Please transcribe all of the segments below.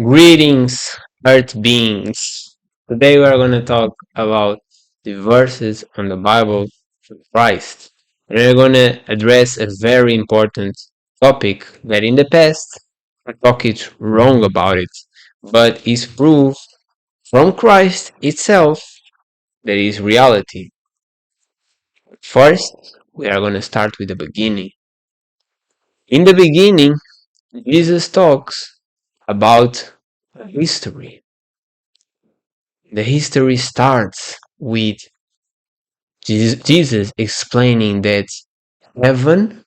Greetings, earth beings. Today we are going to talk about the verses on the Bible for Christ. And we're going to address a very important topic that in the past I talked it wrong about it, but is proof from Christ itself that is reality. First, we are going to start with the beginning. In the beginning, Jesus talks about history. The history starts with Jesus explaining that heaven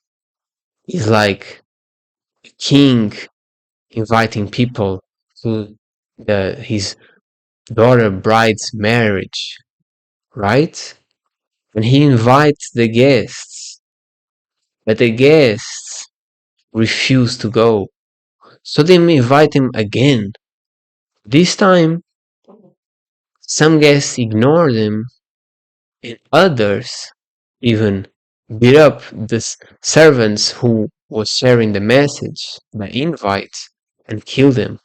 is like a king inviting people to his daughter bride's marriage, right? And he invites the guests, but the guests refuse to go. So they invite him again. This time, some guests ignore them, and others even beat up the servants who was sharing the message, the invite, and kill them.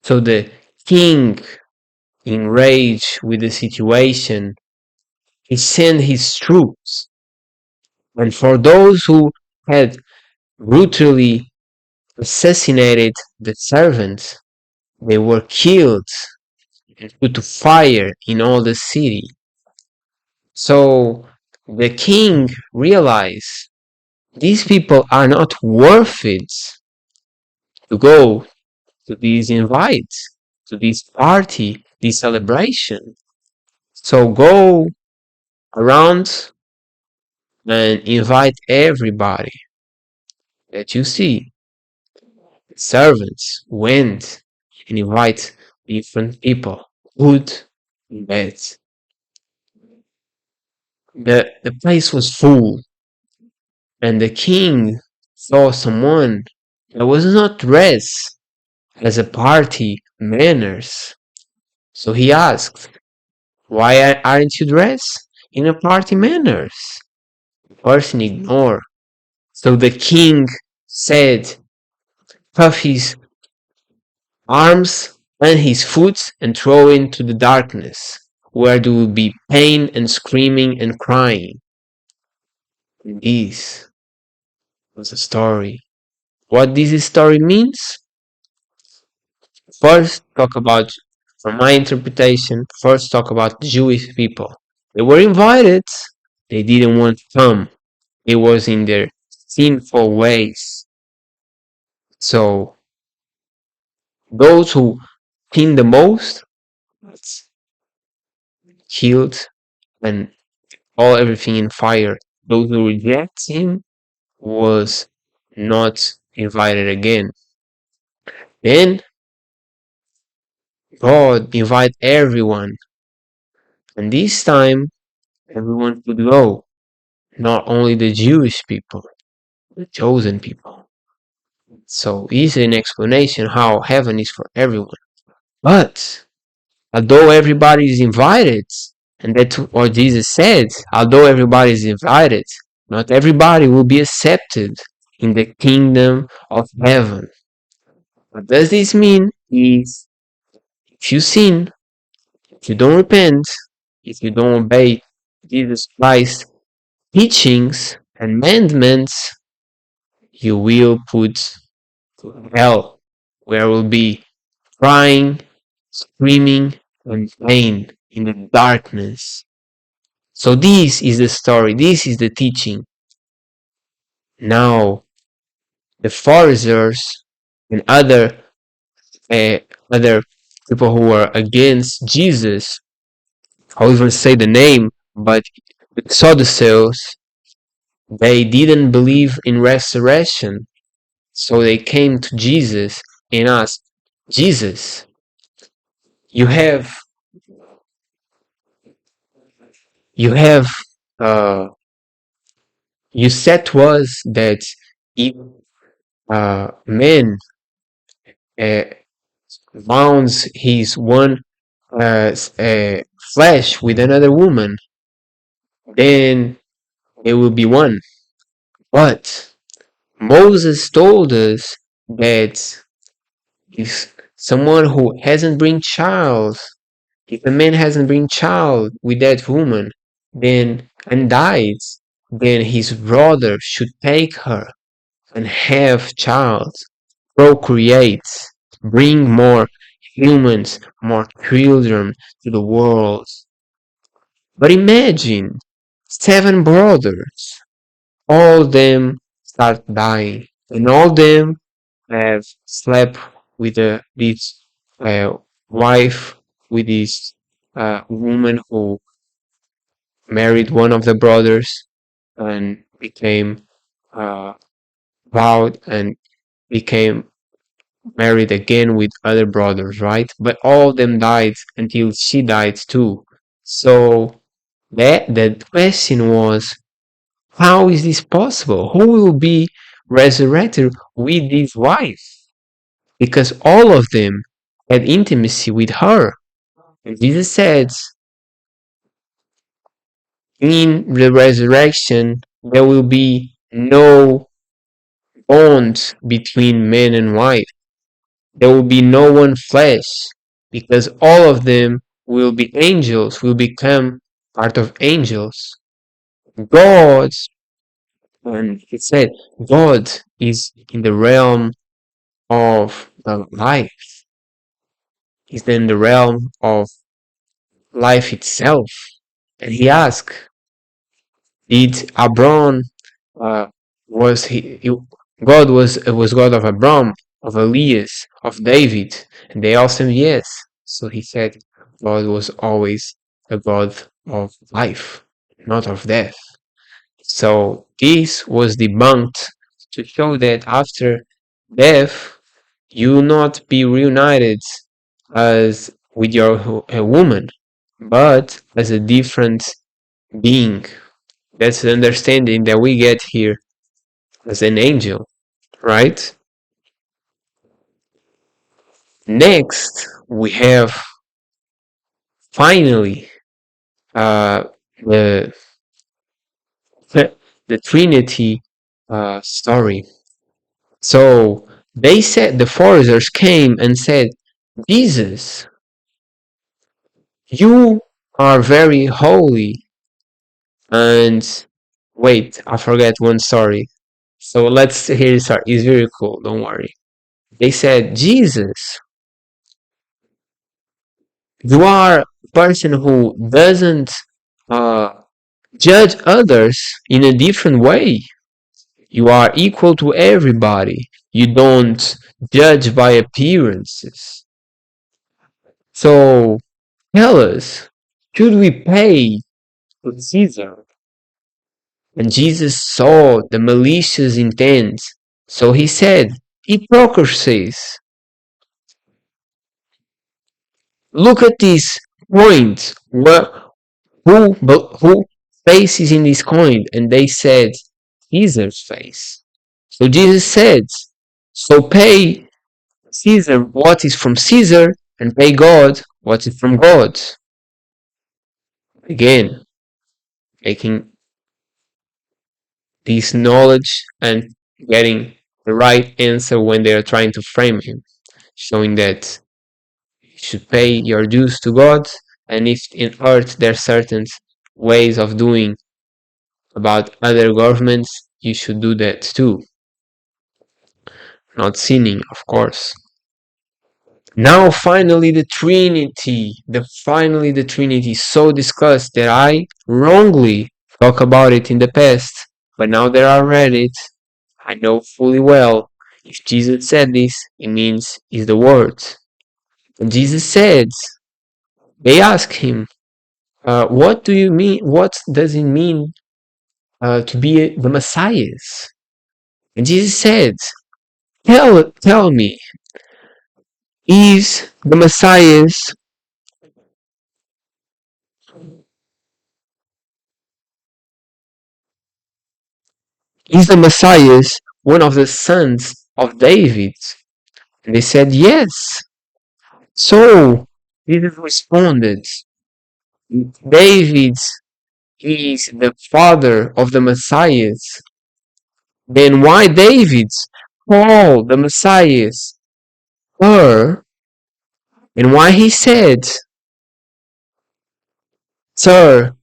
So the king, enraged with the situation, he sent his troops, and for those who had brutally assassinated the servants, they were killed and put to fire in all the city. So the king realized these people are not worth it to go to these invites, to this party, this celebration. So go around and invite everybody that you see. Servants went and invite different people, good and bad. The place was full, and the king saw someone that was not dressed as a party manners. So he asked, "Why aren't you dressed in a party manners?" The person ignored. So the king said, "Puff his arms and his foot and throw into the darkness, where there will be pain and screaming and crying." And this was a story. What this story means? First, talk about, from my interpretation, first talk about Jewish people. They were invited, they didn't want to come. It was in their sinful ways. So those who sinned the most killed and all everything in fire. Those who reject him was not invited again. Then God invite everyone, and this time everyone could go, not only the Jewish people, the chosen people. So easy an explanation how heaven is for everyone. But although everybody is invited, and that's what Jesus said, although everybody is invited, not everybody will be accepted in the kingdom of heaven. What does this mean? Is if you sin, if you don't repent, if you don't obey Jesus Christ's teachings and commandments, you will put to hell, where will be crying, screaming, and pain in the darkness. So this is the story, this is the teaching. Now, the Pharisees and other people who were against Jesus, I'll even say the name, but the Sadducees, they didn't believe in resurrection. So they came to Jesus and asked, "Jesus, you have you have uh you said to us that if man uh, bounds his one flesh with another woman, then it will be one. But Moses told us that if Someone who hasn't bring child. If a man hasn't bring child with that woman, then and dies, then his brother should take her and have child, procreate, bring more humans, more children to the world. But imagine 7 brothers, all of them start dying, and all of them have slept with this uh, wife, with this woman who married one of the brothers and became uh, vowed and became married again with other brothers, right? But all of them died until she died too. So that the question was, how is this possible? Who will be resurrected with this wife? Because all of them had intimacy with her. And Jesus said, in the resurrection, there will be no bond between man and wife. There will be no one flesh, because all of them will be angels, will become part of angels. God, and he said, God is in the realm of the life, is in the realm of life itself. And he asked, did Abram uh, was God was God of Abram, of Elias, of David, and they all said yes. So he said God was always a God of life, not of death. So this was debunked to show that after death you will not be reunited as with your a woman, but as a different being. That's the understanding that we get here as an angel, right? Next, we have finally uh, the the Trinity story. So they said the foreigners came and said, Jesus, you are very holy. And wait, I forget one story. So let's hear it start. It's very cool. Don't worry. They said, Jesus, you are a person who doesn't uh, judge others in a different way. You are equal to everybody. You don't judge by appearances. So tell us, should we pay to Caesar? And Jesus saw the malicious intent. So he said, hypocrisies. Look at this point. Who face is in this coin? And they said, Caesar's face. So Jesus said, so pay Caesar what is from Caesar and pay God what is from God. Again, making this knowledge and getting the right answer when they are trying to frame him, showing that you should pay your dues to God, and if in earth there are certain ways of doing about other governments, you should do that too. Not sinning, of course. Now finally the Trinity so discussed that I wrongly talk about it in the past, but now that I read it, I know fully well if Jesus said this, it means it's the word. And Jesus said, they asked him, what do you mean? What does it mean to be the Messiah? And Jesus said, tell me, is the Messiah is the Messiah one of the sons of David? And they said, yes. So Jesus responded, David is the father of the Messiah. Then why David called the Messiah her? And why he said, Sir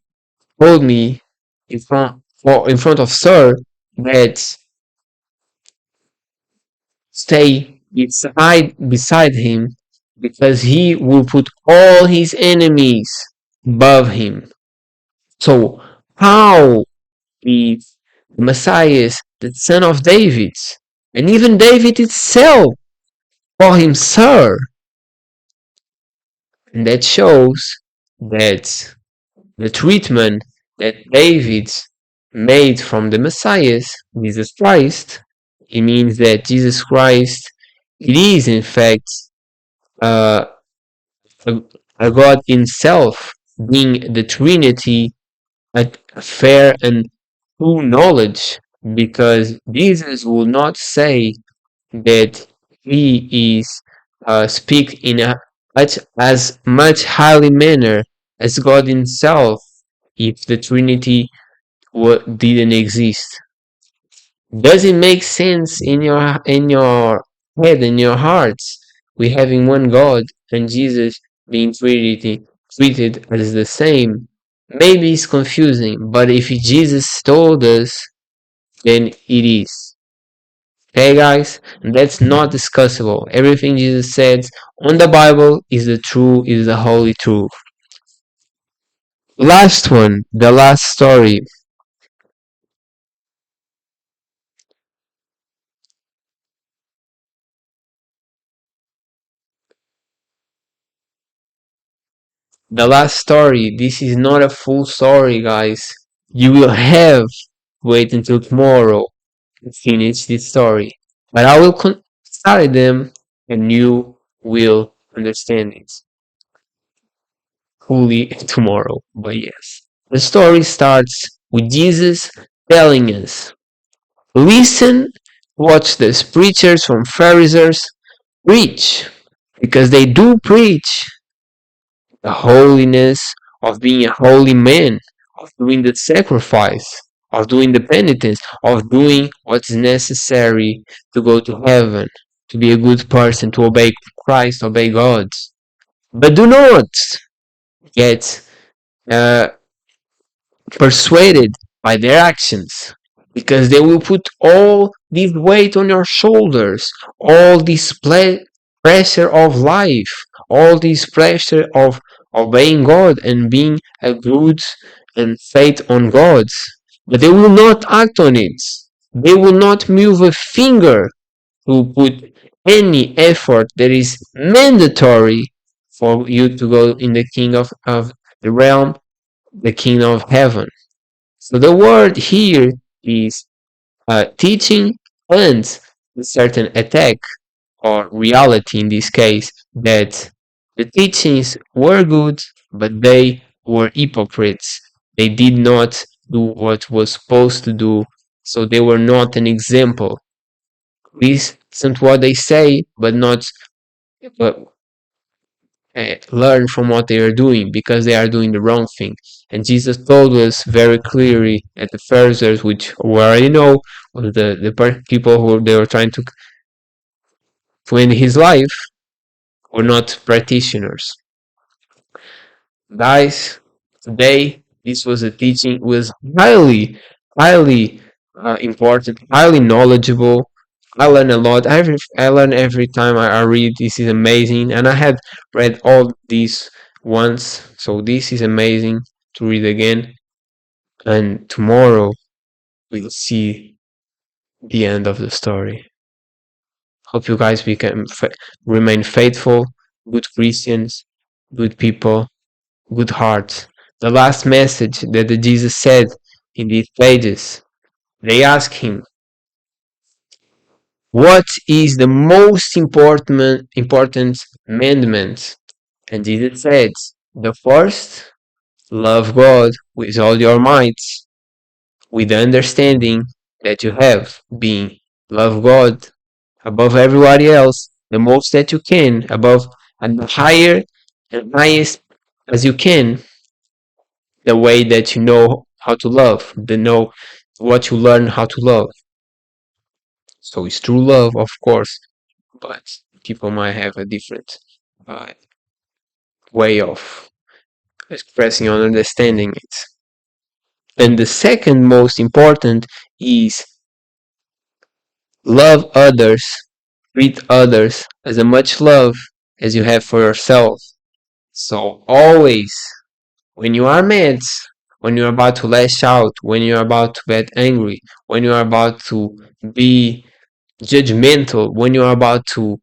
told me in front of Sir that stay beside him because he will put all his enemies above him. So how is the Messiah the son of David? And even David itself call him Sir. And that shows that the treatment that David made from the Messiah, Jesus Christ, it means that Jesus Christ, it is in fact uh, a, a God himself, being the Trinity, a fair and true knowledge, because Jesus will not say that he is speak in a much as much highly manner as God himself if the Trinity didn't exist. Does it make sense in your head, in your hearts? We having one God and Jesus being treated as the same. Maybe it's confusing, but if Jesus told us, then it is. Okay, guys, that's not discussable. Everything Jesus said on the Bible is the true, is the holy truth. Last one, the last story. The last story. This is not a full story, guys. You will have wait until tomorrow to finish this story. But I will start them and you will understand it fully tomorrow. But yes. The story starts with Jesus telling us, listen, watch these preachers from Pharisees preach, because they do preach the holiness of being a holy man, of doing the sacrifice, of doing the penitence, of doing what's necessary to go to heaven, to be a good person, to obey Christ, obey God. But do not get uh, persuaded by their actions, because they will put all this weight on your shoulders, all this pressure of life, all this pressure of obeying God and being a good and faith on God. But they will not act on it. They will not move a finger to put any effort that is mandatory for you to go in the king of the realm, the kingdom of heaven. So the word here is teaching and a certain attack or reality in this case that the teachings were good, but they were hypocrites. They did not do what was supposed to do, so they were not an example. Listen to what they say, but not uh, learn from what they are doing because they are doing the wrong thing. And Jesus told us very clearly that the Pharisees, which we already know, was the people who they were trying to end his life, were not practitioners. Guys, today this was a teaching was highly important, highly knowledgeable. I learn a lot. I learn every time I read. This is amazing, and I had read all these once, so this is amazing to read again. And tomorrow we'll see the end of the story. Hope you guys remain faithful, good Christians, good people, good hearts. The last message that the Jesus said in these pages, they asked him, what is the most important commandment? And Jesus said, the first, love God with all your might, with the understanding that you have, being love God above everybody else, the most that you can, above and higher and highest as you can, the way that you know how to love, the know what you learn how to love. So it's true love, of course, but people might have a different way of expressing or understanding it. And the second most important is love others, treat others as much love as you have for yourself. So always, when you are mad, when you're about to lash out, when you're about to get angry, when you're about to be judgmental, when you're about to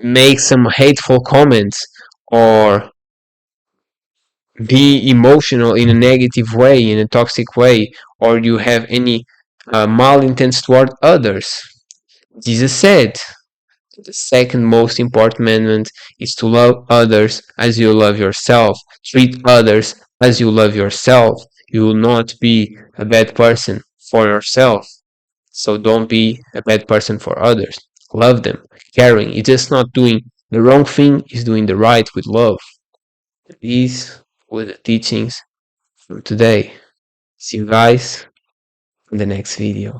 make some hateful comments or be emotional in a negative way, in a toxic way, or you have any malintent toward others. Jesus said, the second most important commandment is to love others as you love yourself. Treat others as you love yourself. You will not be a bad person for yourself. So don't be a bad person for others. Love them. Caring. It's just not doing the wrong thing, it's doing the right with love. These were the teachings from today. See you guys in the next video.